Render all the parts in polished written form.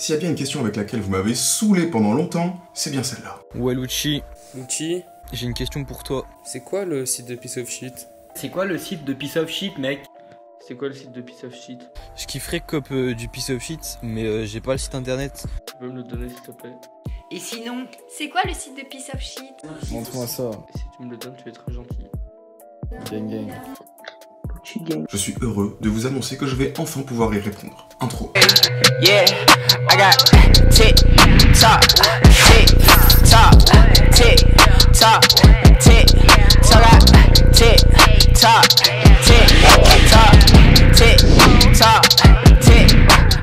S'il y a bien une question avec laquelle vous m'avez saoulé pendant longtemps, c'est bien celle-là. Ouais Lucci, Lucci, j'ai une question pour toi. c'est quoi le site de Piece of Shit? C'est quoi le site de Piece of Shit, mec? C'est quoi le site de Piece of Shit? Je kifferais cop du Piece of Shit, mais j'ai pas le site internet. Tu peux me le donner s'il te plaît? Et sinon, c'est quoi le site de Piece of Shit? Montre-moi ça. Et si tu me le donnes, tu es très gentil. Gang gang. Je suis heureux de vous annoncer que je vais enfin pouvoir y répondre. Intro. Yeah, I got tick tock, tick tock, tick tock, tick tock, tick tock, tick tock, tick tock, tick.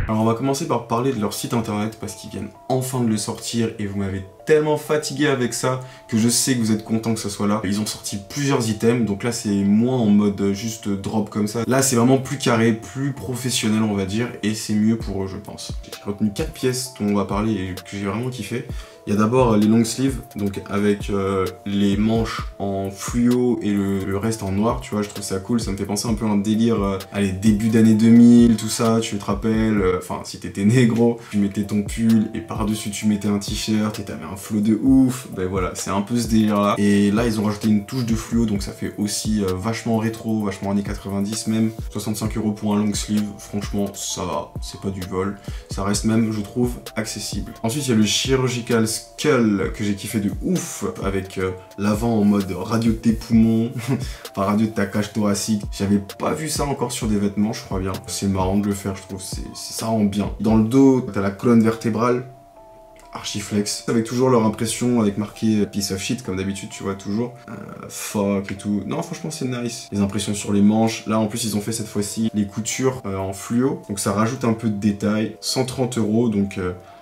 Alors on va commencer par parler de leur site internet parce qu'ils viennent enfin de le sortir et vous m'avez tellement fatigué avec ça que je sais que vous êtes content que ce soit là. Ils ont sorti plusieurs items, donc là c'est moins en mode juste drop comme ça. Là c'est vraiment plus carré, plus professionnel on va dire, et c'est mieux pour eux je pense. J'ai retenu 4 pièces dont on va parler et que j'ai vraiment kiffé. Il y a d'abord les long sleeves, donc avec les manches en fluo et le reste en noir, tu vois, je trouve ça cool, ça me fait penser un peu à un délire, allez, début d'année 2000, tout ça, tu te rappelles, enfin, si t'étais négro, tu mettais ton pull et par-dessus tu mettais un t-shirt et t'avais un flow de ouf, ben voilà, c'est un peu ce délire-là. Et là, ils ont rajouté une touche de fluo, donc ça fait aussi vachement rétro, vachement années 90 même, 65 € pour un long sleeve, franchement, ça va, c'est pas du vol, ça reste même, je trouve, accessible. Ensuite, il y a le Chirurgical Skull que j'ai kiffé de ouf avec l'avant en mode radio de tes poumons, enfin radio de ta cage thoracique. J'avais pas vu ça encore sur des vêtements, je crois bien. C'est marrant de le faire, je trouve, ça rend bien. Dans le dos, t'as la colonne vertébrale, archiflex, avec toujours leur impression avec marqué Piece of Shit comme d'habitude, tu vois, toujours. Fuck et tout. Non, franchement, c'est nice. Les impressions sur les manches. Là, en plus, ils ont fait cette fois-ci les coutures en fluo, donc ça rajoute un peu de détails. 130 €, donc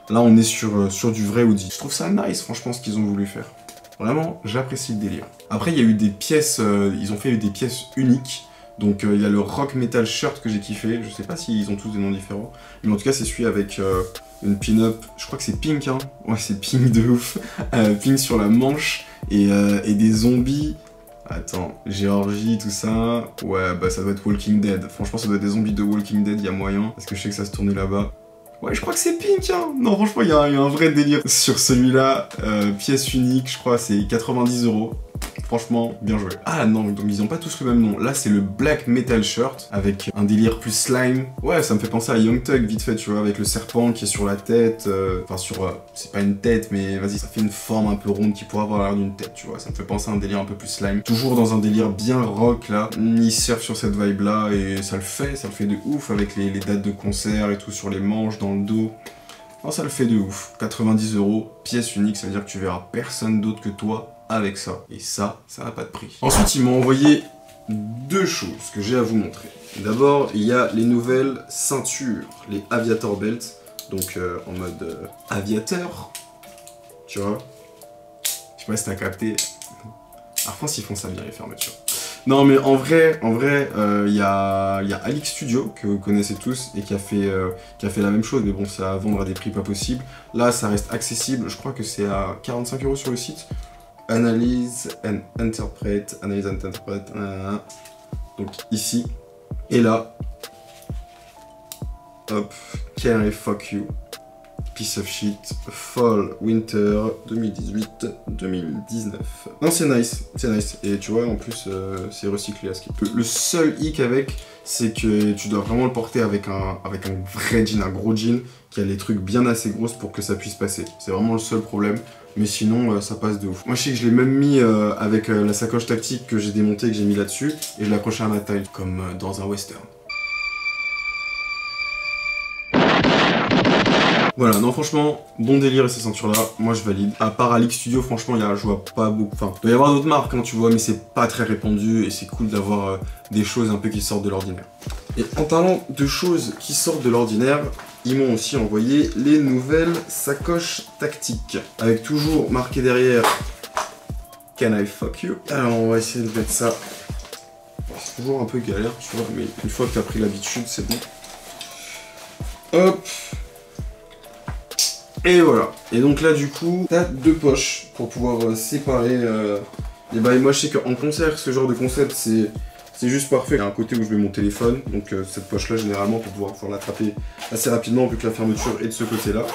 là, on est sur du vrai hoodie. Je trouve ça nice, franchement, ce qu'ils ont voulu faire. Vraiment, j'apprécie le délire. Après, il y a eu des pièces, ils ont fait des pièces uniques. Donc, il y a le Rock Metal Shirt que j'ai kiffé. Je sais pas s'ils ont tous des noms différents. Mais en tout cas, c'est celui avec une pin-up. Je crois que c'est pink, hein. Ouais, c'est pink de ouf. Pink sur la manche. Et des zombies. Attends, Géorgie, tout ça. Ouais, bah ça doit être Walking Dead. Franchement, ça doit être des zombies de Walking Dead, il y a moyen. Parce que je sais que ça se tournait là-bas. Ouais, je crois que c'est pink, hein. Non, franchement, il y a un vrai délire sur celui-là. Pièce unique, je crois, c'est 90 €. Franchement, bien joué. Ah non, donc ils ont pas tous le même nom. Là, c'est le Black Metal Shirt avec un délire plus slime. Ouais, ça me fait penser à Young Thug vite fait, tu vois, avec le serpent qui est sur la tête. Enfin, c'est pas une tête, mais vas-y, ça fait une forme un peu ronde qui pourrait avoir l'air d'une tête, tu vois. Ça me fait penser à un délire un peu plus slime. Toujours dans un délire bien rock, là. Ils surfent sur cette vibe-là et ça le fait de ouf avec les dates de concert et tout sur les manches, dans le dos. Non, ça le fait de ouf. 90 €, pièce unique, ça veut dire que tu verras personne d'autre que toi avec ça. Et ça n'a pas de prix. Ensuite, ils m'ont envoyé deux choses que j'ai à vous montrer. D'abord, il y a les nouvelles ceintures, les Aviator Belt, donc en mode aviateur, tu vois. Je sais pas si t'as capté. En France, ils font ça bien, les fermetures. Non, mais en vrai, il y a Alix Studio, que vous connaissez tous, et qui a fait la même chose, mais bon, c'est à vendre à des prix pas possibles. Là, ça reste accessible, je crois que c'est à 45 € sur le site. Analyse and interpret, donc ici, et là, hop, can I fuck you, Piece of Shit, Fall, Winter, 2018-2019. Non, c'est nice, et tu vois, en plus, c'est recyclé à ce qui peut. Le seul hic avec, c'est que tu dois vraiment le porter avec un vrai jean, un gros jean, qui a les trucs bien assez grosses pour que ça puisse passer. C'est vraiment le seul problème. Mais sinon, ça passe de ouf. Moi, je sais que je l'ai même mis avec la sacoche tactique que j'ai démontée, que j'ai mis là-dessus, et je l'ai accroché à ma taille, comme dans un western. Voilà, non, franchement, bon délire et ces ceintures-là, moi je valide. À part Alix Studio, franchement, je vois pas beaucoup. Enfin, il doit y avoir d'autres marques, hein, tu vois, mais c'est pas très répandu et c'est cool d'avoir des choses un peu qui sortent de l'ordinaire. Et en parlant de choses qui sortent de l'ordinaire, ils m'ont aussi envoyé les nouvelles sacoches tactiques. Avec toujours marqué derrière Can I fuck you? Alors on va essayer de mettre ça. C'est toujours un peu galère, tu vois, mais une fois que t'as pris l'habitude, c'est bon. Hop. Et voilà. Et donc là du coup, t'as deux poches pour pouvoir séparer les bails. Moi je sais qu'en concert, ce genre de concept c'est c'est juste parfait. Il y a un côté où je mets mon téléphone, donc cette poche-là, généralement, pour pouvoir l'attraper assez rapidement, vu que la fermeture est de ce côté-là.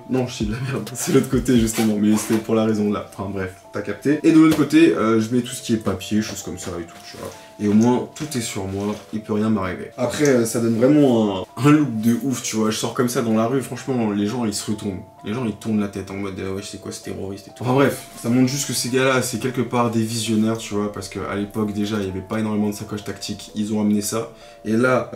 Non, je dis de la merde, c'est l'autre côté, justement, mais c'était pour la raison là. Enfin, bref, t'as capté. Et de l'autre côté, je mets tout ce qui est papier, choses comme ça et tout, tu vois. Et au moins, tout est sur moi, il peut rien m'arriver. Après, ça donne vraiment un look de ouf, tu vois. Je sors comme ça dans la rue, franchement, les gens, ils se retournent. Les gens, ils tournent la tête en mode, ouais, c'est quoi ce terroriste et tout. Enfin bref, ça montre juste que ces gars-là, c'est quelque part des visionnaires, tu vois, parce qu'à l'époque, déjà, il n'y avait pas énormément de sacoches tactiques. Ils ont amené ça. Et là,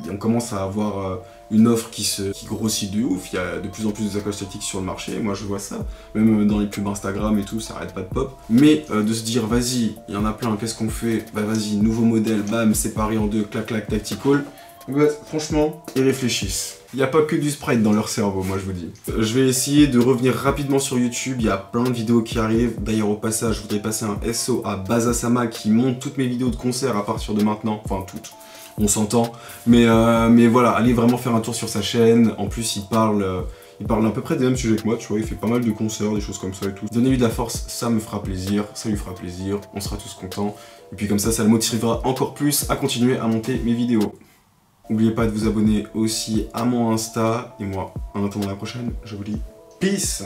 on commence à avoir une offre qui grossit de ouf. Il y a de plus en plus de sacoches tactiques sur le marché. Moi, je vois ça. Même dans les pubs Instagram et tout, ça arrête pas de pop. Mais de se dire, vas-y, il y en a plein, qu'est-ce qu'on fait? Bah vas-y, nouveau modèle, bam, séparé en deux, clac, clac, tactical. Ouais, franchement, ils réfléchissent. Il n'y a pas que du Sprite dans leur cerveau, moi je vous dis. Je vais essayer de revenir rapidement sur YouTube, il y a plein de vidéos qui arrivent. D'ailleurs au passage, je voudrais passer un SO à Bazasama qui monte toutes mes vidéos de concert à partir de maintenant. Enfin toutes, on s'entend. Mais voilà, allez vraiment faire un tour sur sa chaîne. En plus il parle à peu près des mêmes sujets que moi, tu vois, il fait pas mal de concerts, des choses comme ça et tout. Donnez-lui de la force, ça me fera plaisir, ça lui fera plaisir, on sera tous contents. Et puis comme ça le motivera encore plus à continuer à monter mes vidéos. N'oubliez pas de vous abonner aussi à mon Insta. Et moi, en attendant la prochaine, je vous dis peace.